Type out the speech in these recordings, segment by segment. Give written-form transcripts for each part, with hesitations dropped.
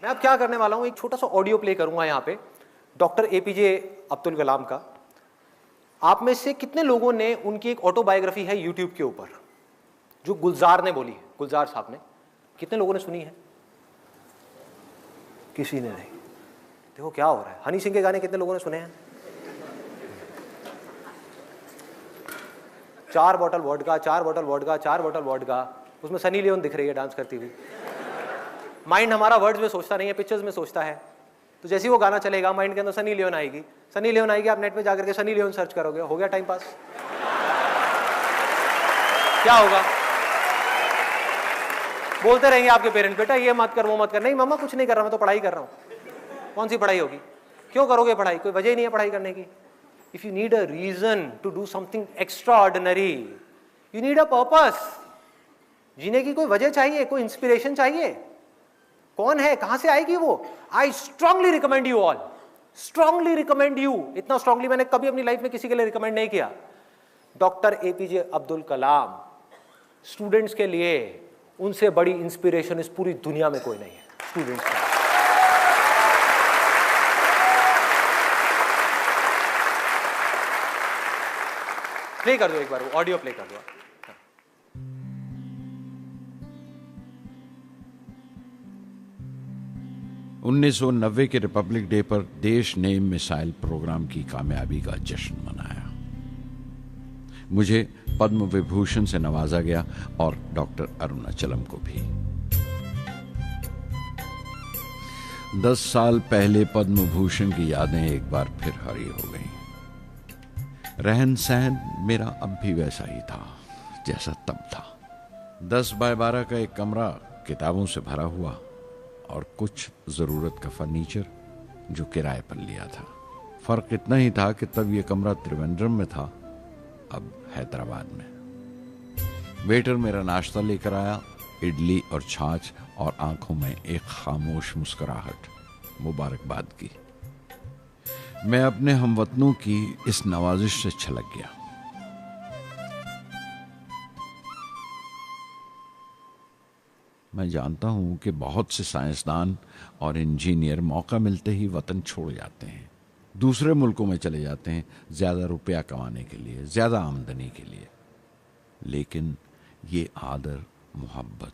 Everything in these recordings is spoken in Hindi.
मैं अब क्या करने वाला हूँ, एक छोटा सा ऑडियो प्ले करूंगा यहाँ पे डॉक्टर एपीजे अब्दुल कलाम का। आप में से कितने लोगों ने, उनकी एक ऑटोबायोग्राफी है यूट्यूब के ऊपर जो गुलजार ने बोली है, गुलजार साहब ने, कितने लोगों ने सुनी है? किसी ने नहीं। देखो क्या हो रहा है। हनी सिंह के गाने कितने लोगों ने सुने हैं? 4 bottle vodka, 4 bottle vodka, 4 bottle vodka. उसमें सनी लियोन दिख रही है डांस करती हुई। माइंड हमारा वर्ड्स में सोचता नहीं है, पिक्चर्स में सोचता है। तो जैसे ही वो गाना चलेगा माइंड के अंदर सनी लियोन आएगी, सनी लियोन आएगी, आप नेट में जाकर के सनी लियोन सर्च करोगे, हो गया टाइम पास। क्या होगा? बोलते रहेंगे आपके पेरेंट्स, बेटा ये मत कर वो मत कर। नहीं मम्मा कुछ नहीं कर रहा, मैं तो पढ़ाई कर रहा हूँ। कौन सी पढ़ाई होगी? क्यों करोगे पढ़ाई? कोई वजह ही नहीं है पढ़ाई करने की। If you need a reason to do something extraordinary, you need a purpose. जीने की कोई वजह चाहिए, कोई इंस्पिरेशन चाहिए। कौन है, कहां से आएगी वो? I strongly recommend you all, strongly recommend you. इतना स्ट्रांगली मैंने कभी अपनी लाइफ में किसी के लिए रिकमेंड नहीं किया। Doctor APJ Abdul Kalam students के लिए, उनसे बड़ी इंस्पिरेशन इस पूरी दुनिया में कोई नहीं है स्टूडेंट्स के लिए। प्ले कर दो एक बार, वो ऑडियो प्ले कर दो। 1990 के रिपब्लिक डे पर देश ने मिसाइल प्रोग्राम की कामयाबी का जश्न मनाया। मुझे पद्म विभूषण से नवाजा गया और डॉक्टर अरुणाचलम को भी। 10 साल पहले पद्म भूषण की यादें एक बार फिर हरी हो गईं। रहन सहन मेरा अब भी वैसा ही था जैसा तब था। 10 बाय 12 का एक कमरा किताबों से भरा हुआ और कुछ जरूरत का फर्नीचर जो किराए पर लिया था। फर्क इतना ही था कि तब यह कमरा त्रिवेंद्रम में था, अब हैदराबाद में। वेटर मेरा नाश्ता लेकर आया, इडली और छाछ, और आंखों में एक खामोश मुस्कुराहट मुबारकबाद की। मैं अपने हमवतनों की इस नवाजिश से छलक गया। मैं जानता हूं कि बहुत से साइंसदान और इंजीनियर मौका मिलते ही वतन छोड़ जाते हैं, दूसरे मुल्कों में चले जाते हैं ज्यादा रुपया कमाने के लिए, ज्यादा आमदनी के लिए। लेकिन ये आदर, मोहब्बत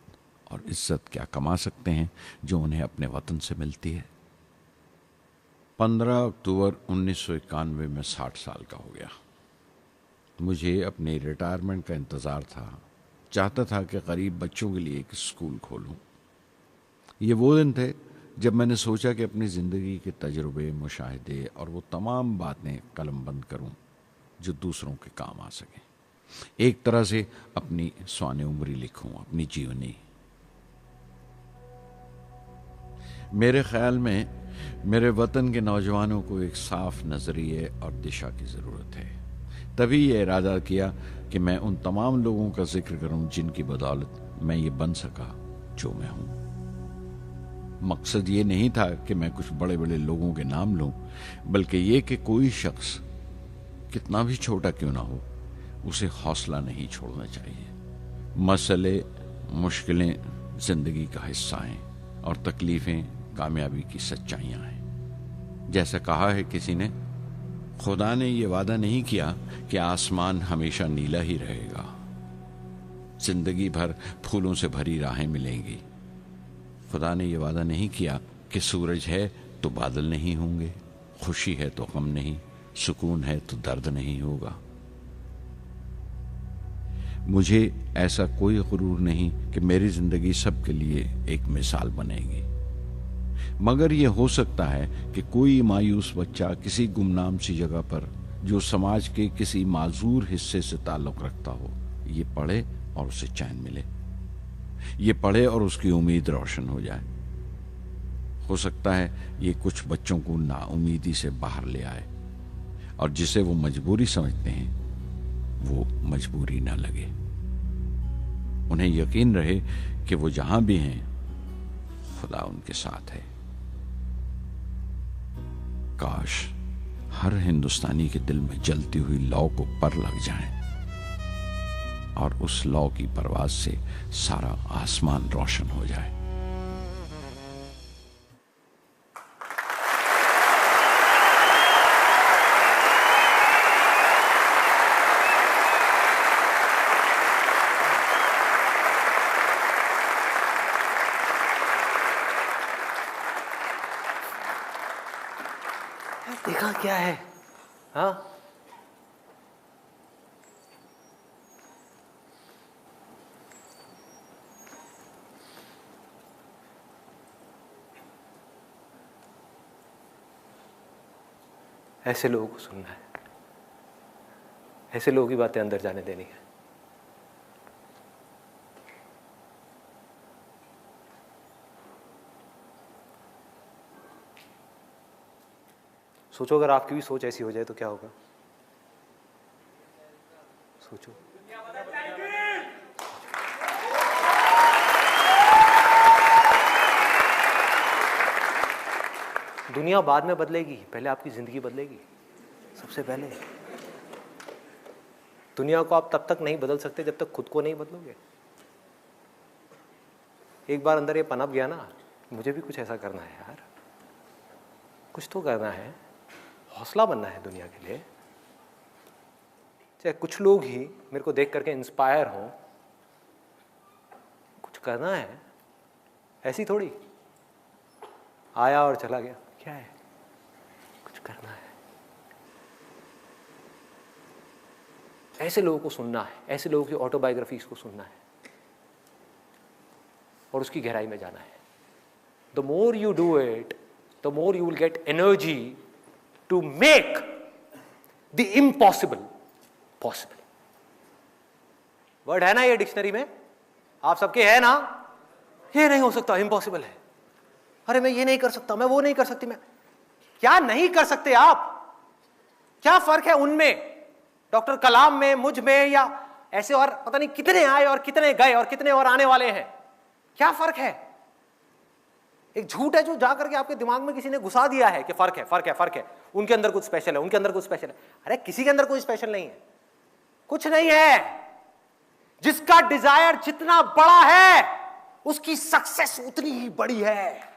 और इज्जत क्या कमा सकते हैं जो उन्हें अपने वतन से मिलती है। 15 अक्टूबर 1991 में 60 साल का हो गया। मुझे अपने रिटायरमेंट का इंतजार था। चाहता था कि गरीब बच्चों के लिए एक स्कूल खोलूं। ये वो दिन थे जब मैंने सोचा कि अपनी ज़िंदगी के तजुर्बे, मुशाहिदे और वो तमाम बातें कलमबंद करूं जो दूसरों के काम आ सकें। एक तरह से अपनी स्वाने उम्री लिखूं, अपनी जीवनी। मेरे ख्याल में मेरे वतन के नौजवानों को एक साफ नजरिए और दिशा की ज़रूरत है। तभी ये इरादा किया कि मैं उन तमाम लोगों का जिक्र करूं जिनकी बदौलत मैं ये बन सका जो मैं हूं। मकसद ये नहीं था कि मैं कुछ बड़े बड़े लोगों के नाम लूं, बल्कि ये कि कोई शख्स कितना भी छोटा क्यों ना हो, उसे हौसला नहीं छोड़ना चाहिए। मसले, मुश्किलें जिंदगी का हिस्सा हैं और तकलीफें कामयाबी की सच्चाइयां हैं। जैसा कहा है किसी ने, खुदा ने यह वादा नहीं किया कि आसमान हमेशा नीला ही रहेगा, जिंदगी भर फूलों से भरी राहें मिलेंगी। खुदा ने यह वादा नहीं किया कि सूरज है तो बादल नहीं होंगे, खुशी है तो गम नहीं, सुकून है तो दर्द नहीं होगा। मुझे ऐसा कोई गुरूर नहीं कि मेरी जिंदगी सबके लिए एक मिसाल बनेगी, मगर यह हो सकता है कि कोई मायूस बच्चा किसी गुमनाम सी जगह पर जो समाज के किसी माजूर हिस्से से ताल्लुक रखता हो, ये पढ़े और उसे चैन मिले, ये पढ़े और उसकी उम्मीद रोशन हो जाए। हो सकता है ये कुछ बच्चों को नाउमीदी से बाहर ले आए और जिसे वो मजबूरी समझते हैं वो मजबूरी ना लगे। उन्हें यकीन रहे कि वो जहां भी हैं खुदा उनके साथ है। काश हर हिंदुस्तानी के दिल में जलती हुई लौ को पर लग जाए और उस लौ की परवाज से सारा आसमान रोशन हो जाए। इसका क्या है? हाँ, ऐसे लोगों को सुनना है, ऐसे लोगों की बातें अंदर जाने देनी है। सोचो अगर आपकी भी सोच ऐसी हो जाए तो क्या होगा? सोचो। दुनिया बाद में बदलेगी, पहले आपकी जिंदगी बदलेगी। सबसे पहले दुनिया को आप तब तक नहीं बदल सकते जब तक खुद को नहीं बदलोगे। एक बार अंदर ये पनप गया ना, मुझे भी कुछ ऐसा करना है यार, कुछ तो करना है, हौसला बनना है दुनिया के लिए। चाहे कुछ लोग ही मेरे को देख करके इंस्पायर हों, कुछ करना है। ऐसी थोड़ी आया और चला गया, क्या है? कुछ करना है। ऐसे लोगों को सुनना है, ऐसे लोगों की ऑटोबायोग्राफीज को सुनना है और उसकी गहराई में जाना है। The more you do it, the more you will get energy to make the impossible possible. Word है ना ये डिक्शनरी में, आप सबके है ना? ये नहीं हो सकता, इम्पॉसिबल है। अरे मैं ये नहीं कर सकता, मैं वो नहीं कर सकती। मैं क्या नहीं कर सकते आप? क्या फर्क है उनमें, डॉक्टर कलाम में, मुझ में, या ऐसे और पता नहीं कितने आए और कितने गए और कितने और आने वाले हैं? क्या फर्क है? एक झूठ है जो जा करके आपके दिमाग में किसी ने घुसा दिया है कि फर्क है, फर्क है, फर्क है, उनके अंदर कुछ स्पेशल है, उनके अंदर कुछ स्पेशल है। अरे किसी के अंदर कोई स्पेशल नहीं है, कुछ नहीं है। जिसका डिजायर जितना बड़ा है उसकी सक्सेस उतनी ही बड़ी है।